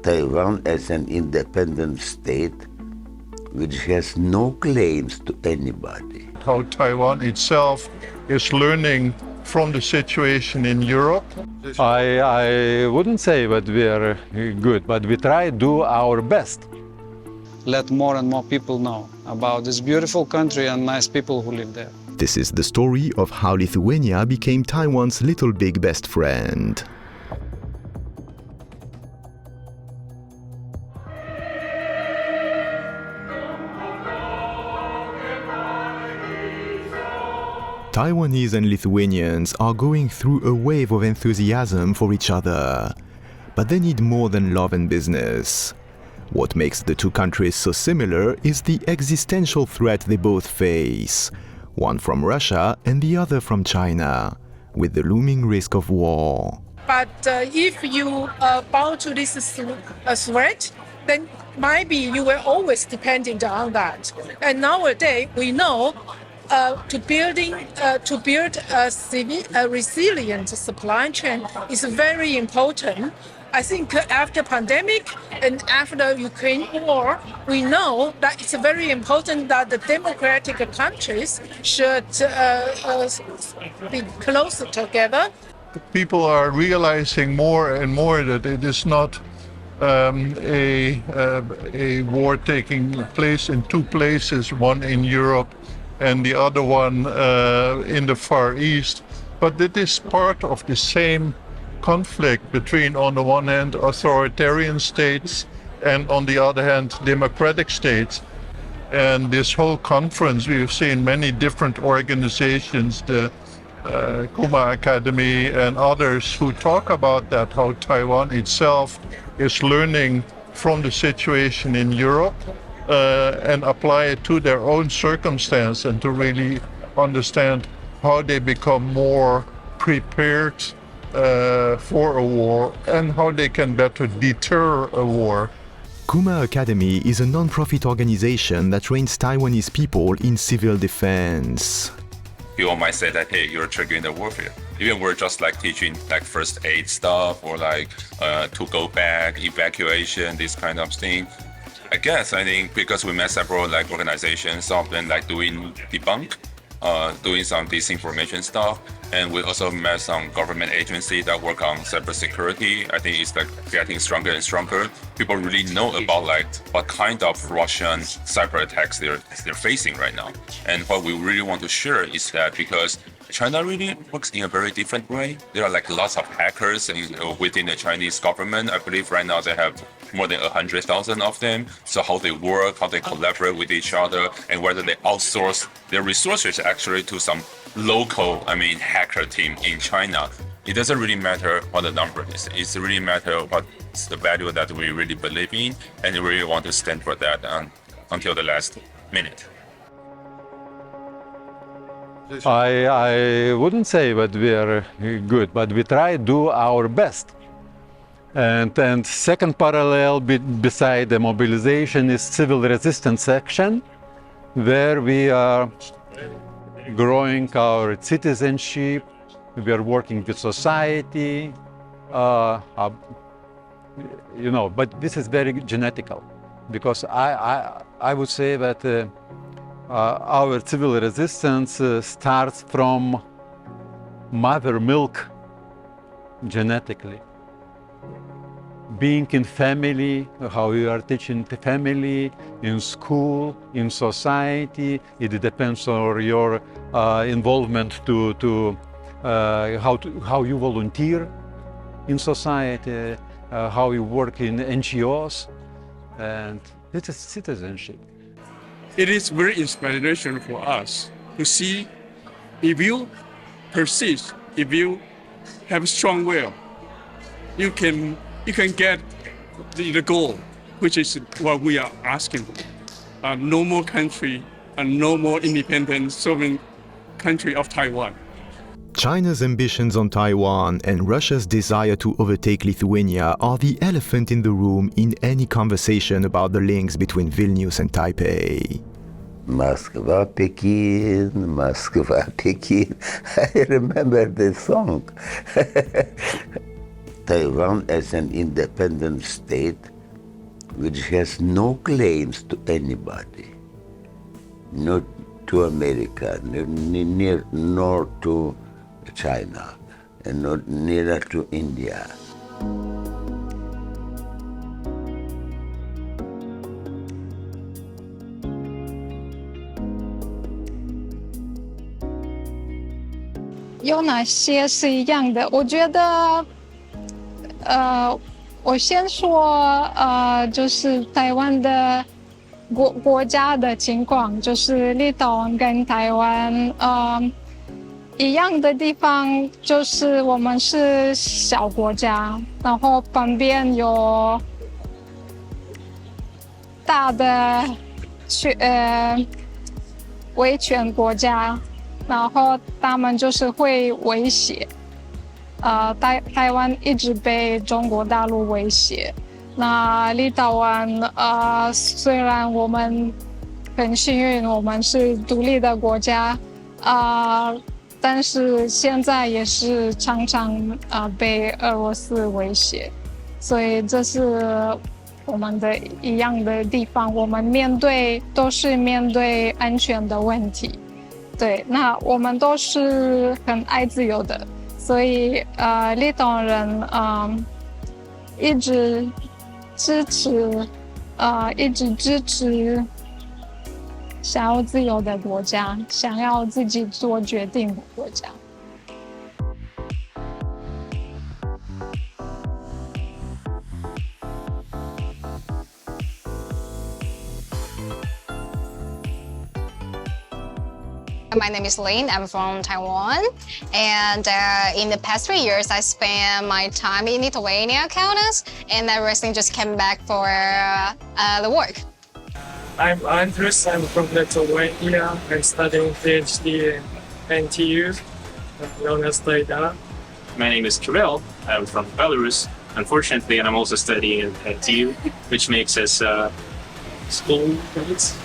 Taiwan as an independent state which has no claims to anybody. How Taiwan itself is learning from the situation in Europe. I wouldn't say that we are good, but we try to do our best. Let more and more people know about this beautiful country and nice people who live there. This is the story of how Lithuania became Taiwan's little big best friend. Taiwanese and Lithuanians are going through a wave of enthusiasm for each other. But they need more than love and business. What makes the two countries so similar is the existential threat they both face, one from Russia and the other from China, with the looming risk of war. But if you bow to this threat, then maybe you were always dependent on that. And nowadays, we know to build a resilient supply chain is very important. I think after pandemic and after the Ukraine war, we know that it's very important that the democratic countries should be closer together. People are realizing more and more that it is not a war taking place in two places, one in Europe and the other one in the Far East, but it is part of the same conflict between, on the one hand, authoritarian states and on the other hand, democratic states. And this whole conference, we've seen many different organizations, the Kuma Academy and others, who talk about that, how Taiwan itself is learning from the situation in Europe and apply it to their own circumstance and to really understand how they become more prepared for a war and how they can better deter a war. Kuma Academy is a non-profit organization that trains Taiwanese people in civil defense. People might say that, hey, you're triggering the warfare. Even we're just like teaching like first aid stuff or like to go back, evacuation, this kind of thing. I think because we met several like organizations, some of them like doing debunk, doing some disinformation stuff, and we also met some government agencies that work on cybersecurity. I think it's like getting stronger and stronger. People really know about like what kind of Russian cyber attacks they're facing right now. And what we really want to share is that because China really works in a very different way. There are like lots of hackers within the Chinese government. I believe right now they have more than 100,000 of them. So how they work, how they collaborate with each other, and whether they outsource their resources actually to some local, hacker team in China. It doesn't really matter what the number is. It's really matter what's the value that we really believe in, and we really want to stand for that until the last minute. I wouldn't say that we are good, but we try to do our best. And second parallel beside the mobilization is civil resistance action, where we are growing our citizenship, we are working with society, but this is very genetical, because I would say that our civil resistance starts from mother milk genetically. Being in family, how you are teaching the family, in school, in society, it depends on your involvement to how you volunteer in society, how you work in NGOs, and it is citizenship. It is very inspirational for us to see if you persist, if you have strong will, you can get the goal, which is what we are asking for. No more country and no more independent sovereign country of Taiwan. China's ambitions on Taiwan and Russia's desire to overtake Lithuania are the elephant in the room in any conversation about the links between Vilnius and Taipei. Moskva, Pekin, Moskva, Pekin. I remember the song. Taiwan as an independent state which has no claims to anybody, not to America, nor to China, and not neither to India.有哪些是一样的？我觉得，我先说，就是台湾的国家的情况，就是立陶宛跟台湾，一样的地方就是我们是小国家，然后旁边有大的威权国家。然后他们就是会威胁，台湾一直被中国大陆威胁。那立陶宛，虽然我们很幸运，我们是独立的国家，但是现在也是常常被俄罗斯威胁，所以这是我们的一样的地方。我们都是面对安全的问题。对，那我们都是很爱自由的，所以立陶宛人一直支持想要自由的国家，想要自己做决定的国家。My name is Lin. I'm from Taiwan, and in the past 3 years, I spent my time in Lithuania, Kaunas, and I recently just came back for the work. I'm Andrus. I'm from Lithuania. I'm studying PhD in NTU, known as Taida. My name is Kirill. I'm from Belarus, unfortunately, and I'm also studying at TU, which makes us schoolmates.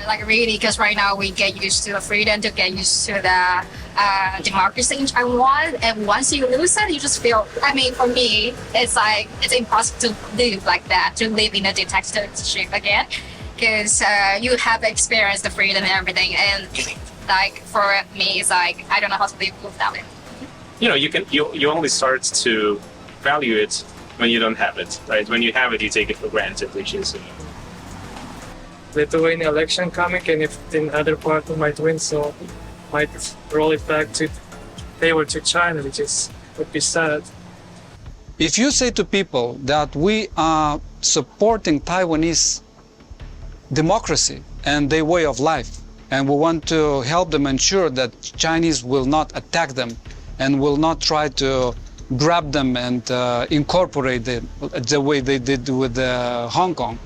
Like really, because right now we get used to the freedom, to get used to the democracy in Taiwan, and once you lose it, you just feel. I mean, for me, it's like it's impossible to live like that, to live in a dictatorship again, because you have experienced the freedom and everything, and like for me, it's like I don't know how to live without it. You know, you only start to value it when you don't have it, right? When you have it, you take it for granted, which is. Lithuania election coming, and if the other party might win, so might roll it back to favor to China, which would be sad. If you say to people that we are supporting Taiwanese democracy and their way of life, and we want to help them ensure that Chinese will not attack them and will not try to grab them and incorporate them the way they did with Hong Kong,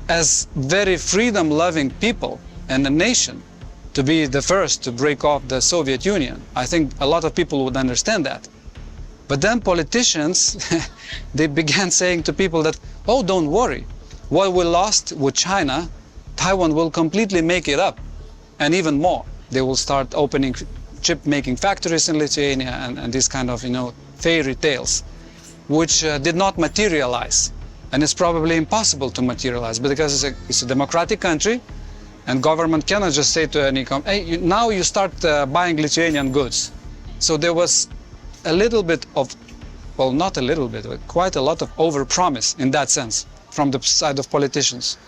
as very freedom-loving people and a nation, to be the first to break off the Soviet Union. I think a lot of people would understand that. But then politicians, they began saying to people that, oh, don't worry, what we lost with China, Taiwan will completely make it up, and even more. They will start opening chip-making factories in Lithuania and these kind of, fairy tales, which did not materialize. And it's probably impossible to materialize because it's a democratic country, and government cannot just say to any company, hey, now you start buying Lithuanian goods. So there was a little bit of, well, not a little bit, but quite a lot of overpromise in that sense from the side of politicians.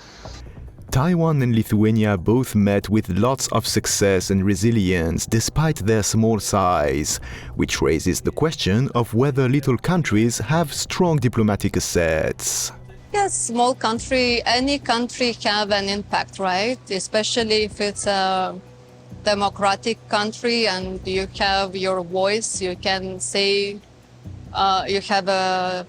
Taiwan and Lithuania both met with lots of success and resilience despite their small size, which raises the question of whether little countries have strong diplomatic assets. Yes, small country, any country have an impact, right? Especially if it's a democratic country and you have your voice, you can say, you have a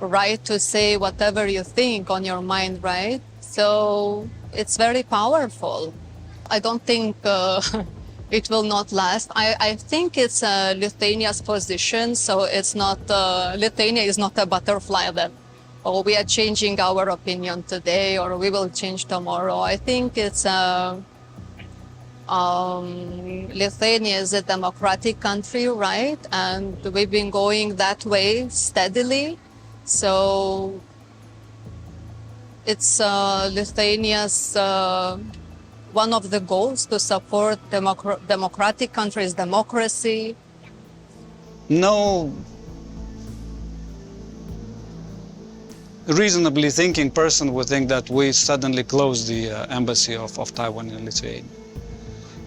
right to say whatever you think on your mind, right? So it's very powerful. I don't think it will not last. I think it's Lithuania's position, so it's not, Lithuania is not a butterfly that, oh, we are changing our opinion today or we will change tomorrow. I think it's, Lithuania is a democratic country, right? And we've been going that way steadily. So it's Lithuania's one of the goals to support democratic countries' democracy? No reasonably thinking person would think that we suddenly close the embassy of Taiwan in Lithuania.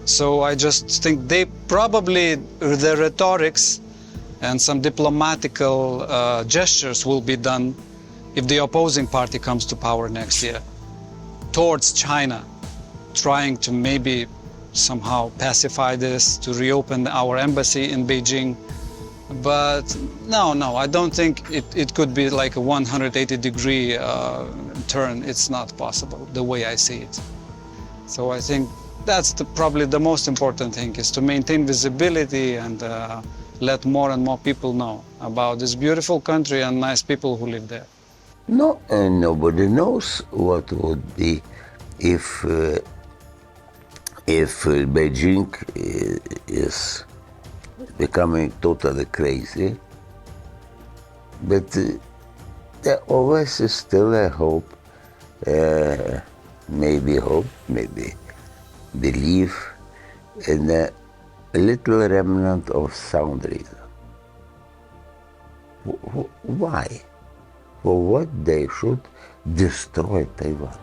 So I just think they probably, the rhetorics and some diplomatical gestures will be done if the opposing party comes to power next year towards China, trying to maybe somehow pacify this, to reopen our embassy in Beijing. But no, I don't think it could be like a 180-degree turn. It's not possible, the way I see it. So I think that's probably the most important thing, is to maintain visibility and let more and more people know about this beautiful country and nice people who live there. No, and nobody knows what would be if Beijing is becoming totally crazy. But there always is still a hope, maybe belief in a little remnant of sound reason. Why? For what they should destroy Taiwan?